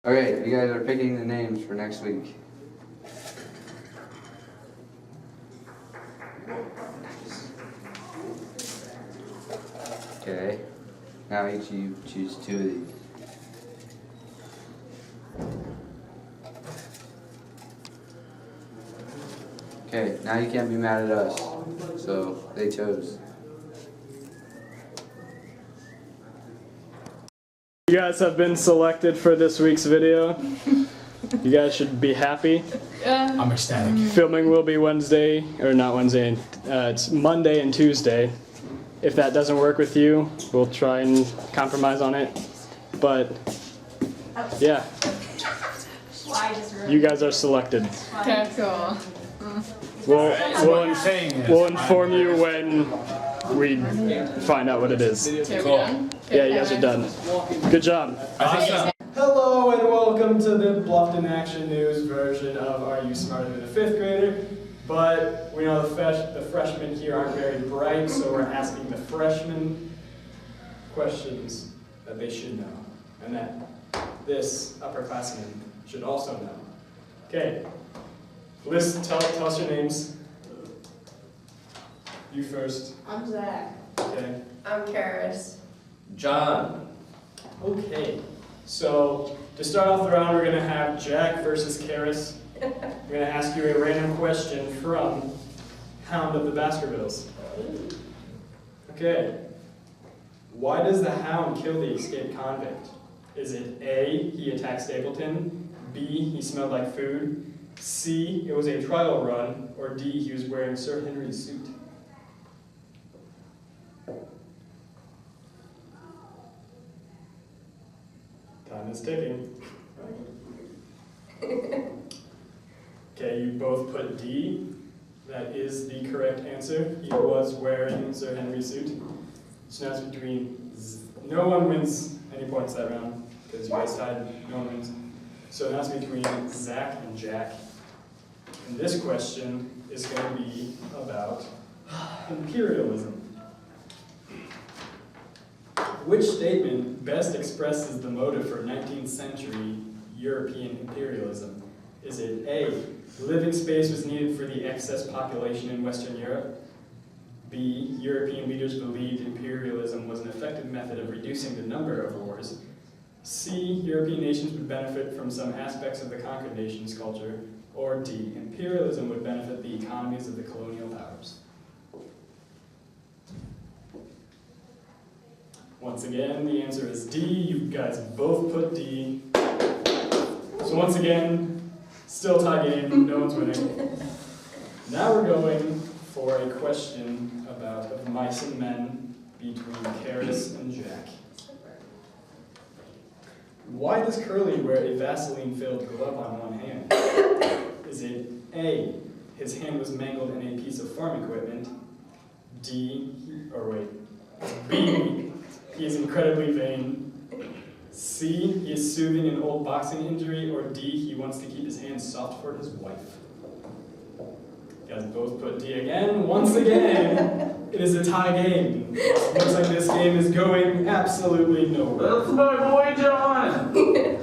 Okay, you guys are picking the names for next week. Okay, now each of you choose two of these. Okay, now you can't be mad at us. So they chose. You guys have been selected for this week's video. You guys should be happy. I'm ecstatic. Filming will be Wednesday, or not Wednesday, it's Monday and Tuesday. If that doesn't work with you, we'll try and compromise on it. But, yeah. You guys are selected. Okay, cool. We'll inform you when we find out what it is. Cool. Yeah, you guys are done. Good job. I think so. Hello and welcome to the Bluffton Action News version of Are You Smarter Than a Fifth Grader? But we know the freshmen here aren't very bright, so we're asking the freshmen questions that they should know, and that this upperclassman should also know. Okay, tell us your names. You first. I'm Zach. Okay. I'm Karis. John. Okay, so to start off the round, we're going to have Jack versus Karis. I'm going to ask you a random question from Hound of the Baskervilles. Okay. Why does the Hound kill the escaped convict? Is it A, he attacked Stapleton, B, he smelled like food, C, it was a trial run, or D, he was wearing Sir Henry's suit? Time is ticking. Okay, you both put D. That is the correct answer. He was wearing Sir Henry's suit. So now it's between no one wins any points that round because you guys tied. No one wins. So now it's between Zach and Jack. And this question is going to be about imperialism. Which statement best expresses the motive for 19th century European imperialism? Is it A, living space was needed for the excess population in Western Europe? B, European leaders believed imperialism was an effective method of reducing the number of wars? C, European nations would benefit from some aspects of the conquered nation's culture? Or D, imperialism would benefit the economies of the colonial powers? Once again, the answer is D. You guys both put D. So once again, still tie game, no one's winning. Now we're going for a question about of mice and men between Karis and Jack. Why does Curly wear a Vaseline-filled glove on one hand? Is it A, his hand was mangled in a piece of farm equipment? B, he is incredibly vain. C, he is soothing an old boxing injury, or D, he wants to keep his hands soft for his wife. You guys both put D again. Once again, it is a tie game. Looks like this game is going absolutely nowhere. That's my boy, John. Okay,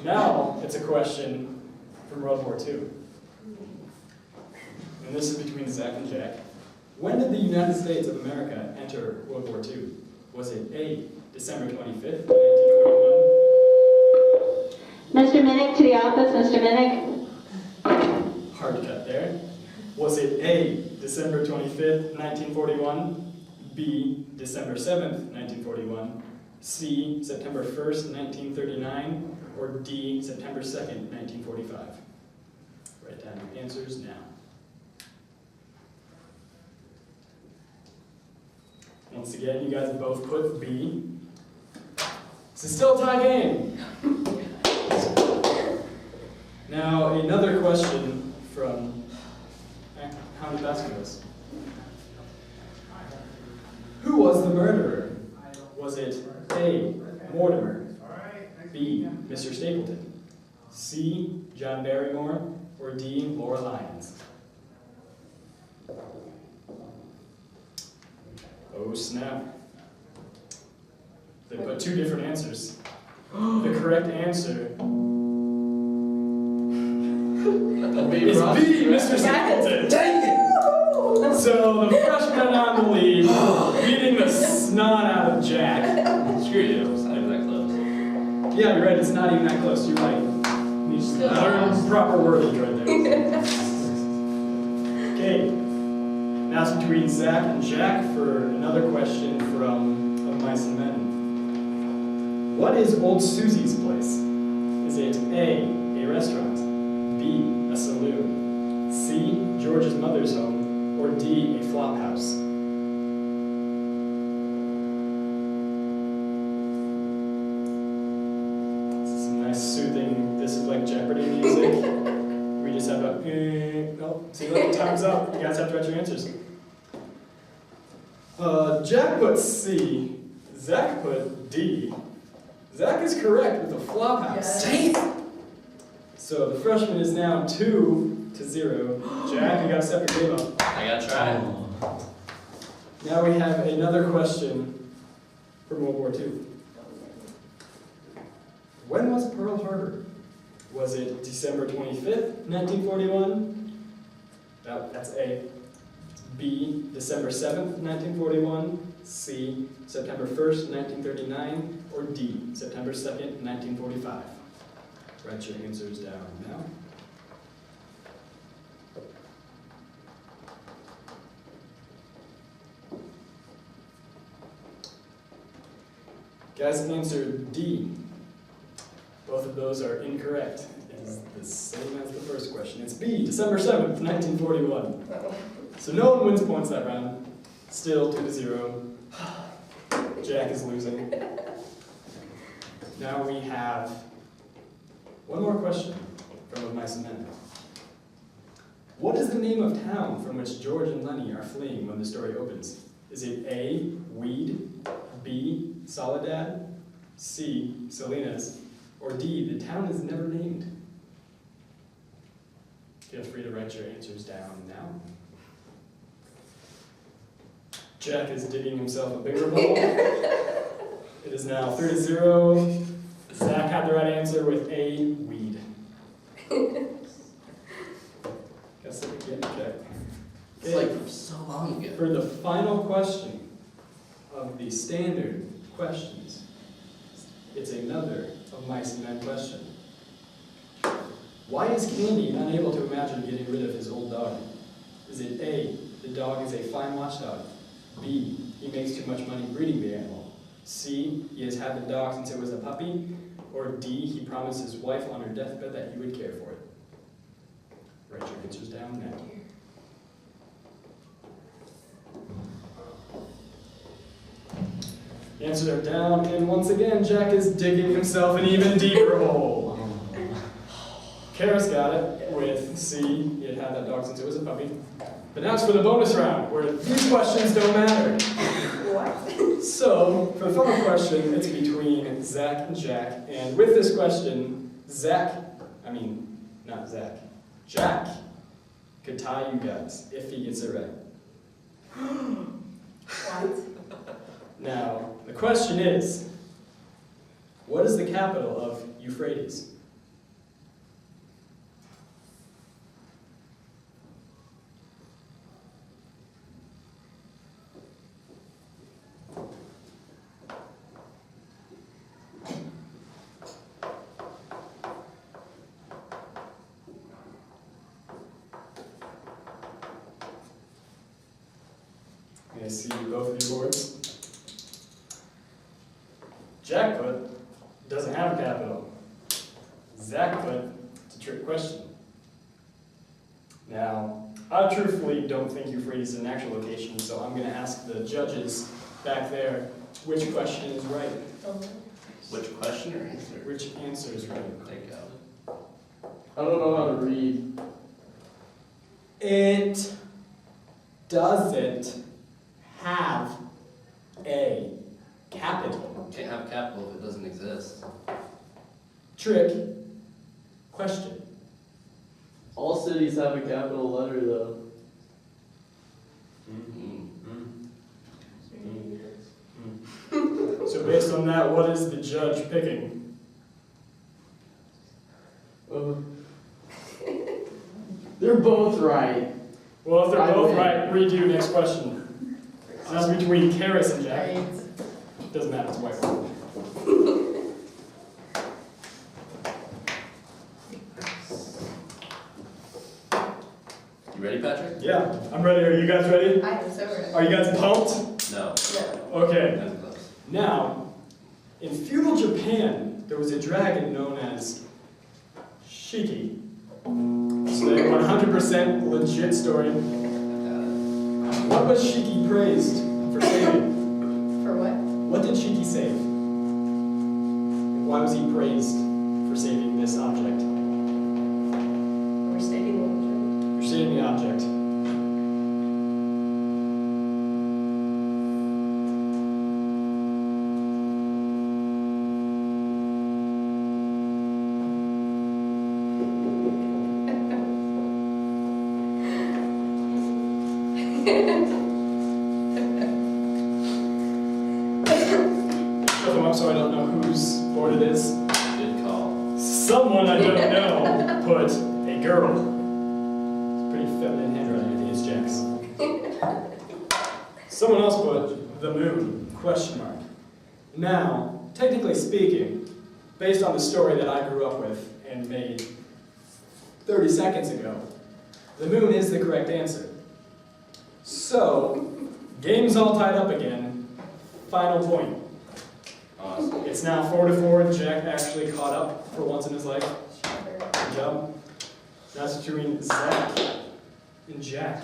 now it's a question from World War II. And this is between Zach and Jack. When did the United States of America enter World War II? Was it A, December 25th, 1941? Mr. Minnick, to the office, Mr. Minnick. Hard cut there. Was it A, December 25th, 1941? B, December 7th, 1941? C, September 1st, 1939? Or D, September 2nd, 1945? Write down your answers now. Once again, you guys both put B. This is still a tie game. Now, another question from Hound of Baskervilles. Who was the murderer? Was it A, Mortimer, B, Mr. Stapleton, C, John Barrymore, or D, Laura Lyons? Oh snap. They put two different answers. The correct answer Is is B, Mr. Singleton. Dang it! So the freshman on the lead, beating the snot out of Jack. Screw you, it's not even that close. Yeah, you're right, it's not even that close, you're right. You just learn proper wordage right there. Okay, now it's between Zach and Jack for another question from Of Mice and Men. What is Old Susie's place? Is it A, restaurant, B, a saloon, C, George's mother's home, or D, a flop house? Some nice soothing, this is like Jeopardy music. We just have a, oh, see, look, time's up. You guys have to write your answers. Jack put C, Zach put D. Zach is correct with the flop house. Yes. So the freshman is now 2-0. Jack, you gotta step your game up. I gotta try. Now we have another question from World War II. When was Pearl Harbor? Was it December 25th, 1941? That's A. B, December 7th, 1941. C, September 1st, 1939. Or D, September 2nd, 1945. Write your answers down now. Guys answered D. Both of those are incorrect. It is the same as the first question. It's B, December 7th, 1941. So no one wins points that round. Still 2-0. Jack is losing. Now we have one more question from Of Mice and Men. What is the name of town from which George and Lenny are fleeing when the story opens? Is it A, Weed, B, Soledad, C, Salinas, or D, the town is never named? Feel free to write your answers down now. Jack is digging himself a bigger hole. It is now 3-0. Zach had the right answer with A, Weed. Guess it again, Jack. It's like from so long ago. For the final question of the standard questions, it's another Of Mice and Men question. Why is Candy unable to imagine getting rid of his old dog? Is it A, the dog is a fine watchdog? B, he makes too much money breeding the animal? C, he has had the dog since it was a puppy? Or D, he promised his wife on her deathbed that he would care for it? Write your answers down now. The answers are down, and once again, Jack is digging himself an even deeper hole. Karis got it with C, he had had that dog since it was a puppy. But now it's for the bonus round, where these questions don't matter. What? So, for the final question, it's between Zach and Jack. And with this question, Jack could tie you guys if he gets it right. What? Now, the question is, what is the capital of Euphrates? I see both of your boards. Jack put, doesn't have a capital. Zach put, it's a trick question. Now, I truthfully don't think Euphrates is an actual location, so I'm going to ask the judges back there which question is right. Which question or answer? Which answer is right? Thank God. I don't know how to read. It doesn't have a capital. Can't have capital if it doesn't exist. Trick question. All cities have a capital letter, though. So based on that, what is the judge picking? They're both right. Well, if they're I both win. right, redo next question. This is between Karis and Jack. Doesn't matter, it's white. You ready, Patrick? Yeah, I'm ready. Are you guys ready? I am so ready. Are you guys pumped? No. No. Okay. That's close. Now, in feudal Japan, there was a dragon known as Shiki. It's a 100% legit story. What was Shiki praised for saving? For what? What did Shiki save? Why was he praised for saving this object? We're stating what You're saving the object. Shut them up so I don't know whose board it is. Good call. Someone I don't know put a girl. It's pretty feminine handwriting, I think it's Jack's. Someone else put the moon, question mark. Now, technically speaking, based on the story that I grew up with and made 30 seconds ago, the moon is the correct answer. So, game's all tied up again. Final point. Awesome. It's now 4-4. Jack actually caught up for once in his life. Shocker. Good job. Now it's between Zach and Jack.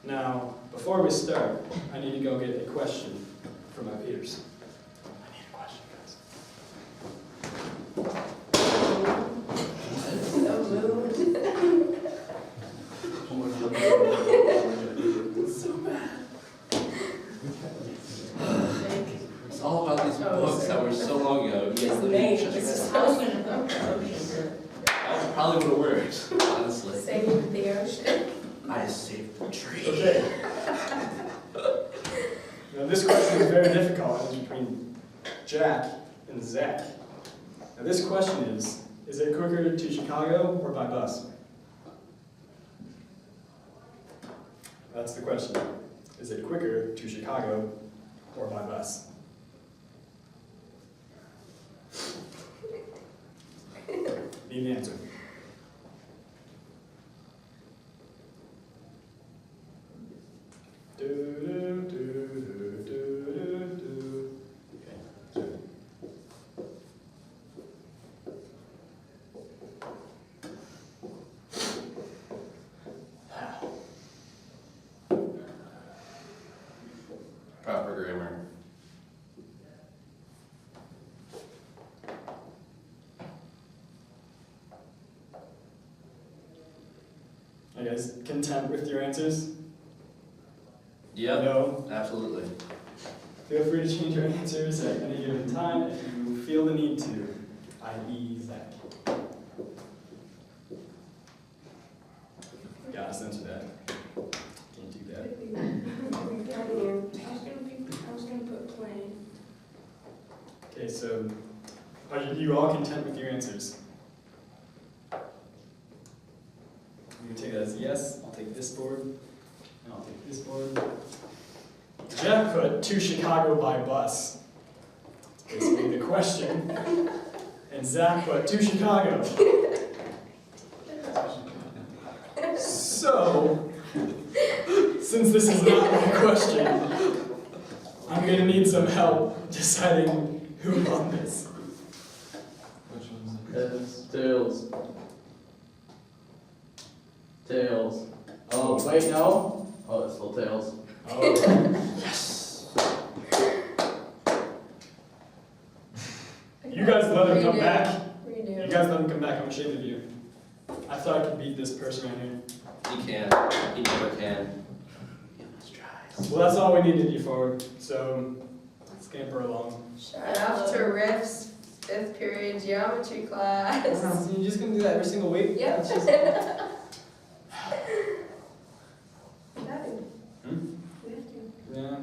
Now, before we start, I need to go get a question from my peers. I need a question, guys. The moon. It's all about these Oh, books that were so long ago. You guys His literally name. shut your This is mouth. ocean. That probably would have worked, honestly. Saving the ocean. I saved the tree. Okay. Now this question is very difficult. It's between Jack and Zach. Now this question is it quicker to Chicago or by bus? That's the question. Is it quicker to Chicago or by bus? Need an answer. Do, do, do, do, do, do, do. Okay. Proper grammar. Are you guys content with your answers? Yep. No? Absolutely. Feel free to change your answers at any given time if you feel the need to, i.e. Zach. Gotta censor that. Can't do that. I was gonna put plain. Okay, so are you all content with your answers? I'm gonna take that as a yes. I'll take this board. And I'll take this board. Jeff put to Chicago by bus. That's basically the question. And Zach put to Chicago. So, since this is not my question, I'm gonna need some help deciding who won this. Heads, tails. Tails. Oh, wait, no? Oh, it's still tails. Oh, Yes. you guys let him come Redo. back. You Redo. guys let him come back. I'm ashamed of you. I thought I could beat this person right here. He can. He never can. Let's try. Well, that's all we needed you for. So, scamper along. Shout out to Riff's 5th period geometry class. So you're just gonna do that every single week? Yep. That's just- Hmm? We have to. Yeah,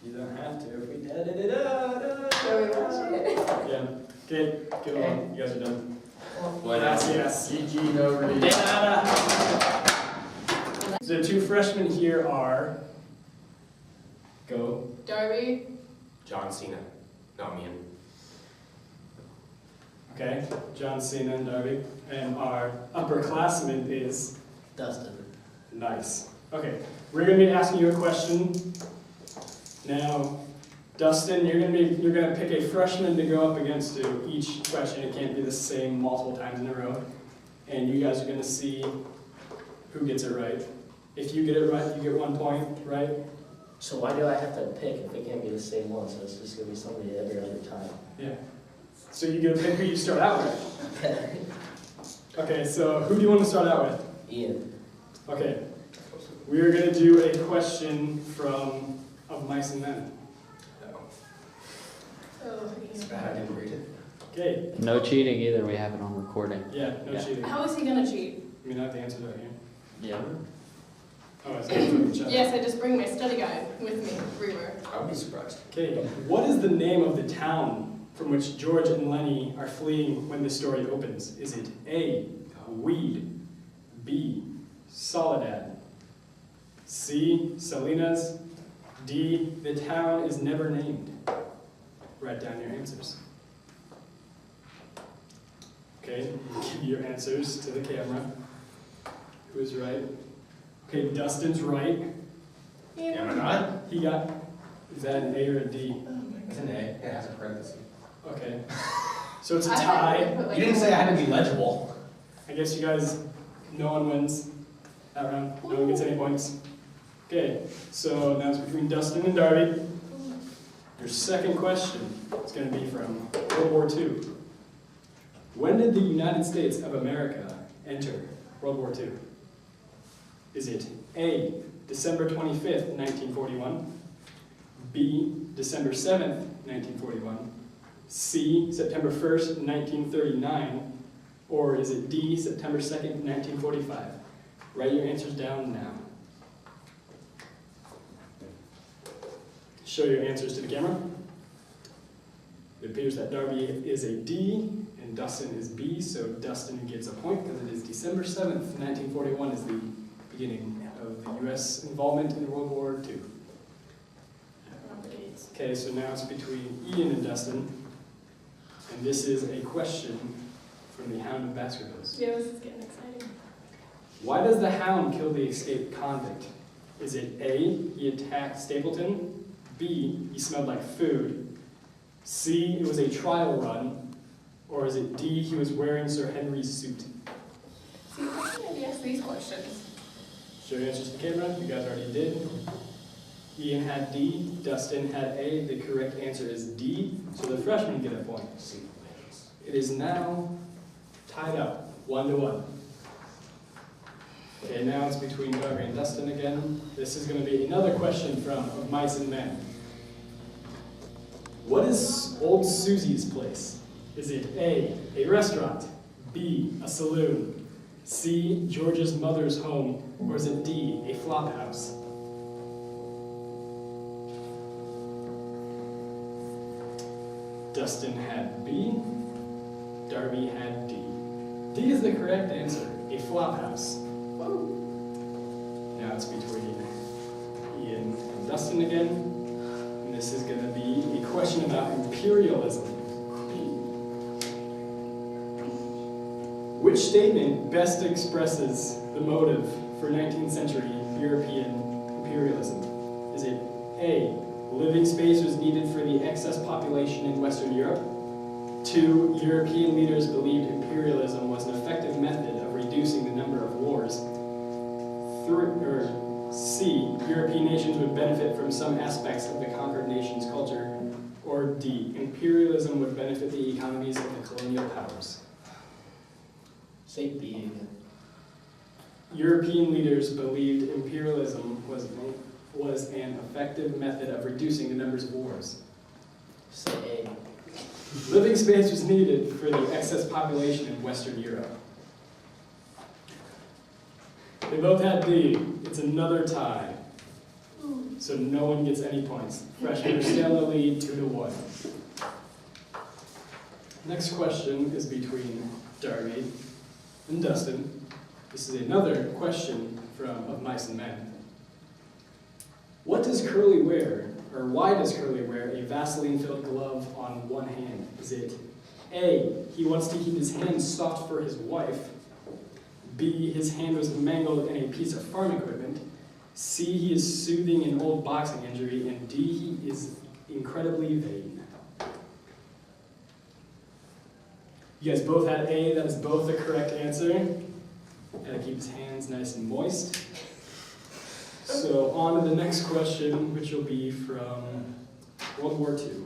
you don't have to. If we No, we want to. Yeah. Okay, get along. You guys are done. What else? Yes. Yes. GG, no read. The two freshmen here are, go. Darby, John Cena, not me. Okay, John Cena and Darby. And our upperclassman is Dustin. nice. Okay, we're gonna be asking you a question. Now, Dustin, you're gonna pick a freshman to go up against to each question. It can't be the same multiple times in a row. And you guys are gonna see who gets it right. If you get it right, you get 1 point, right? So why do I have to pick if it can't be the same one? So it's just gonna be somebody every other time. Yeah. So you get to pick who you start out with. Okay. Okay, so who do you want to start out with? Ian. Okay. We are gonna do a question from Of Mice and Men. oh, It's bad, I didn't read it. Okay, No cheating either, we have it on recording. yeah, no Yeah. cheating. how is he gonna cheat? I mean, I have the answer right here. Yeah. Oh, it's in the chat. Yes, I just bring my study guide with me everywhere. I would be surprised. Okay, what is the name of the town from which George and Lenny are fleeing when the story opens? Is it A, Weed, B, Soledad, C, Salinas, D, the town is never named? Write down your answers. Okay, give your answers to the camera. Who is right? Okay, Dustin's right. Am I not? He got, is that an A or a D? It's an A. It has a parenthesis. Okay. So it's a I tie. had to put, like, You didn't say I had to be legible. I guess you guys, no one wins that round. No one gets any points. Okay, so now it's between Dustin and Darby. Your second question is going to be from World War II. When did the United States of America enter World War II? Is it A, December 25th, 1941, B, December 7th, 1941, C, September 1st, 1939, or is it D, September 2nd, 1945? Write your answers down now. Show your answers to the camera. It appears that Darby is a D and Dustin is B, so Dustin gets a point because it is December 7th, 1941 is the beginning of the U.S. involvement in World War II. Okay, so now it's between Ian and Dustin, and this is a question from the Hound of Baskervilles. Yeah, this is getting exciting. Why does the Hound kill the escaped convict? Is it A, he attacked Stapleton, B, he smelled like food, C, it was a trial run, or is it D, he was wearing Sir Henry's suit? See, why can't I ask these questions? Show your answers to the camera, you guys already did. Ian had D, Dustin had A, the correct answer is D, so the freshmen get a point. It is now tied up, 1-1. Okay, now it's between Darby and Dustin again. This is going to be another question from Of Mice and Men. What is Old Susie's place? Is it A, a restaurant, B, a saloon, C, George's mother's home, or is it D, a flop house? Dustin had B, Darby had D. D is the correct answer, a flop house. Now it's between Ian and Dustin again, and this is going to be a question about imperialism. Which statement best expresses the motive for 19th century European imperialism? Is it A, living space was needed for the excess population in Western Europe? 2, European leaders believed imperialism was an effective method of reducing the number of wars. C, European nations would benefit from some aspects of the conquered nation's culture. Or D, imperialism would benefit the economies of the colonial powers. Say B again. European leaders believed imperialism was an effective method of reducing the numbers of wars. Say A. Living space was needed for the excess population in Western Europe. They both had D. It's another tie. So no one gets any points. Freshmen are still in the lead, 2-1. Next question is between Darby and Dustin. This is another question of Mice and Men. What does Curly wear, or why does Curly wear a Vaseline-filled glove on one hand? Is it A, he wants to keep his hands soft for his wife, B, his hand was mangled in a piece of farm equipment, C, he is soothing an old boxing injury, and D, he is incredibly vain? You guys both had A, that is both the correct answer. Gotta keep his hands nice and moist. So on to the next question, which will be from World War II.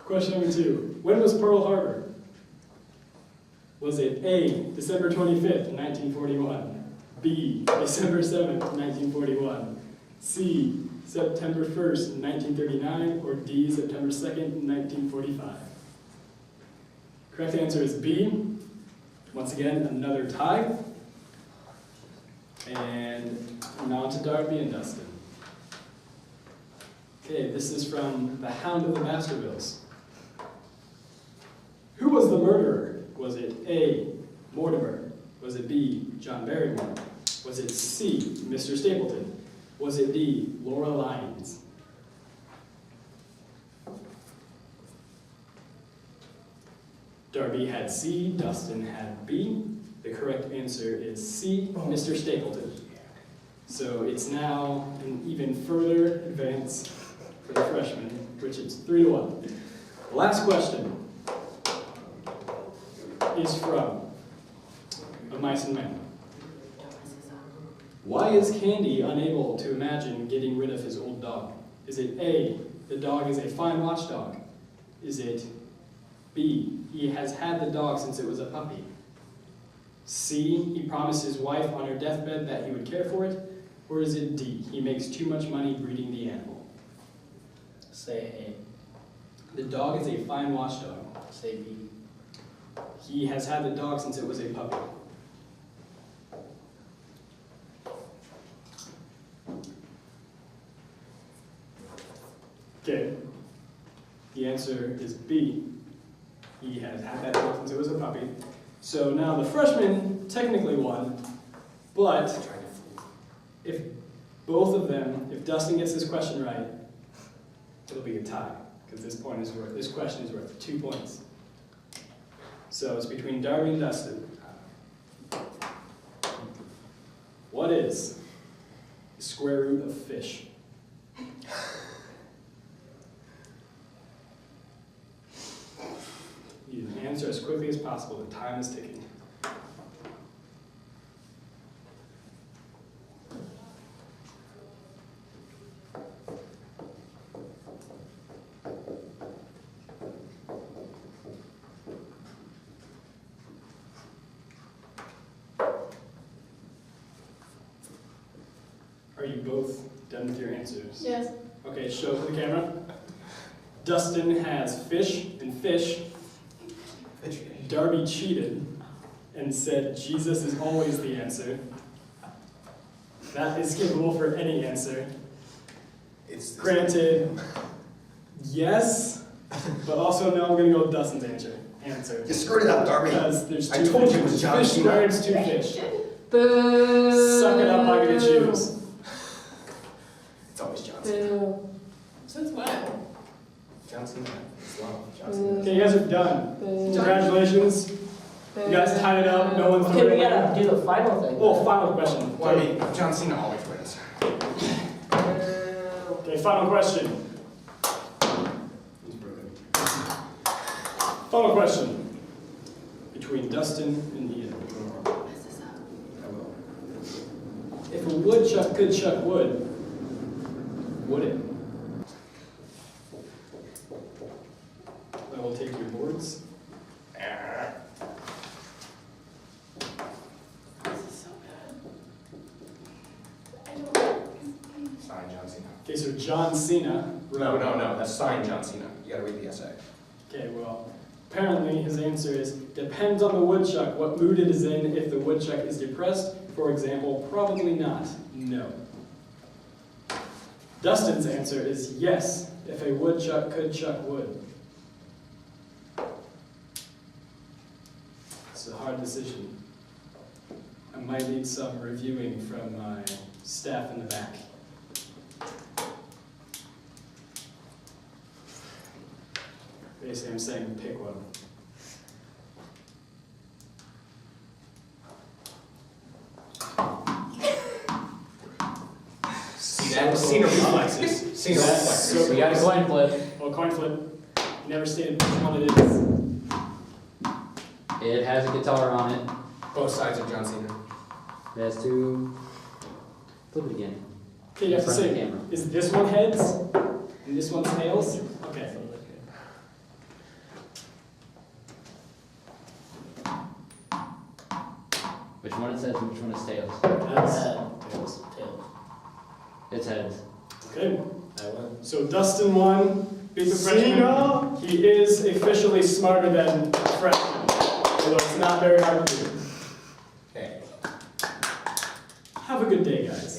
Question number 2. When was Pearl Harbor? Was it A, December 25th, 1941, B, December 7th, 1941, C, September 1st, 1939, or D, September 2nd, 1945? Correct answer is B. Once again, another tie. And now to Darby and Dustin. Okay, this is from The Hound of the Baskervilles. Who was the murderer? Was it A, Mortimer? Was it B, John Barrymore? Was it C, Mr. Stapleton? Was it D, Laura Lyons? Darby had C, Dustin had B. The correct answer is C, Mr. Stapleton. So it's now an even further advance for the freshmen, which is 3-1. The last question is from Of Mice and Men. Why is Candy unable to imagine getting rid of his old dog? Is it A, the dog is a fine watchdog? Is it B, he has had the dog since it was a puppy? C, he promised his wife on her deathbed that he would care for it? Or is it D, he makes too much money breeding the animal? Say The dog is a fine watchdog. A. Say B. He has had the dog since it was a puppy. Okay. The answer is B. He has had that dog since it was a puppy. So now the freshmen technically won, but if both of them, if Dustin gets this question right, it'll be a tie, because this question is worth 2 points. So it's between Darby and Dustin. What is the square root of fish? You need an answer as quickly as possible. The time is ticking. Are you both done with your answers? Yes. Okay, show to the camera. Dustin has fish and fish. Darby cheated and said Jesus is always the answer. That is skippable for any answer. Granted, yes, but also no, I'm going to go with Dustin's answer. You screwed it up, Darby. Because there's I two told fish, you it was John fish Cena. squared, two fish. Boo! Suck it up, I get to choose. It's always John Cena. Boo. Since when? John Cena. It's love. John Cena. Okay, you guys are done. Boo. Congratulations. You guys tied it up. No one's Okay, we doing it. gotta do the final thing. Oh, final question. Well, I mean, John Cena always wins. Okay, final question. He's broken. Final question. Between Dustin and Ian. If a woodchuck could chuck wood, would it? I will take your boards. Sign John Cena. Okay, so John Cena. No, that's sign John Cena. You gotta read the essay. Okay, well, apparently his answer is, depends on the woodchuck what mood it is in. If the woodchuck is depressed, for example, probably not. No. Dustin's answer is yes, if a woodchuck could chuck wood. It's a hard decision. I might need some reviewing from my staff in the back. Basically, I'm saying pick one. See that? Seen reflexes. Seen reflexes. We got a coin flip. Well, coin flip. You never stated which one it is. It has a guitar on it. Both sides of John Cena. It has to flip it again. Okay, you have to In front of the say, camera. is this one heads and this one's tails? Okay. Which one it says and which one is tails? Tails. Tails. It's heads. Good. I win. So Dustin won. Beat the freshman. He is officially smarter than freshman, although it's not very hard to do. Okay. Have a good day, guys.